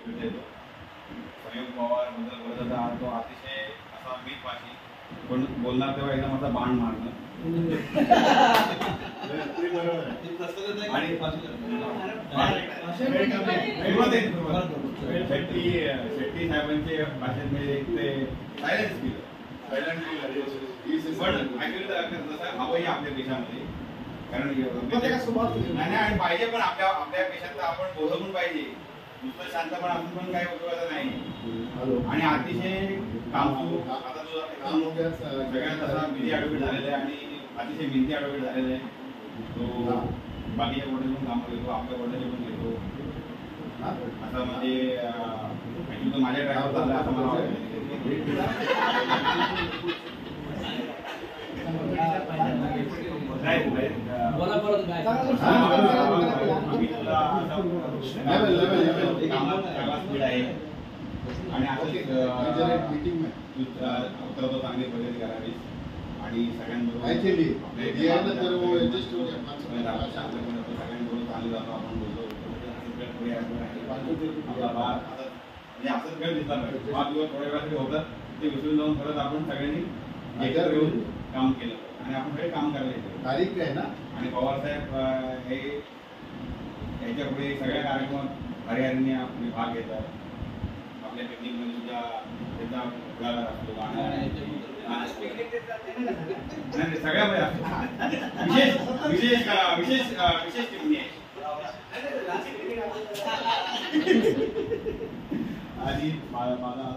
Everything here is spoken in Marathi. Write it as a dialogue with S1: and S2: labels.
S1: देतो. संयोग पवार बद्दल बोलत होता तो अतिशय असा मीठभाषी, पण बोलणार तेव्हा एकदम असा बाण मारणं आणि शेट्टी साहेबांचे भाषेत म्हणजे ते सायलेन्स केलं. पण ऍक्च्युली तसं हवंही आपल्या देशामध्ये, कारण नाही आणि पाहिजे पण आपल्या देशात आपण बोललं पण पाहिजे. नुसतं शांतपण आपण पण काही उपयोगाचं नाही. आणि अतिशय कामसू आता तो सगळ्यात असा बिझी ॲडव्होकेट झालेला आहे आणि अतिशय मेहनती ॲडव्होकेट झालेला आहे. तो बाकीच्या कोर्टाचे पण कामं घेतो, आपल्या कोर्टाचे पण घेतो. असं म्हणजे ऍक्च्युली तो माझ्या ड्रायव्हर झाला असं मला वाटतं. आणि असं चांगली प्रगती करावी आणि सगळ्यांबरोबर सगळ्यांबरोबर चांगलं जातो. आपण बोलतो म्हणजे असंच खेळ दिसला पाहिजे. 5 दिवस थोड्या वेळासाठी होतं ते विसरून जाऊन परत आपण सगळ्यांनी एकत्र येऊन काम केलं आणि आपण हे काम करायचं.
S2: तारीख आहे ना.
S1: आणि पवारसाहेब हे याच्या पुढे सगळ्या कार्यक्रमात हरिहरांनी आपले भाग घेतात. आपल्या पिकनिकमध्ये सुद्धा त्याचा पुढाकार असतो. सगळ्यामध्ये विशेष टिप्पणी आहे. आधी माझा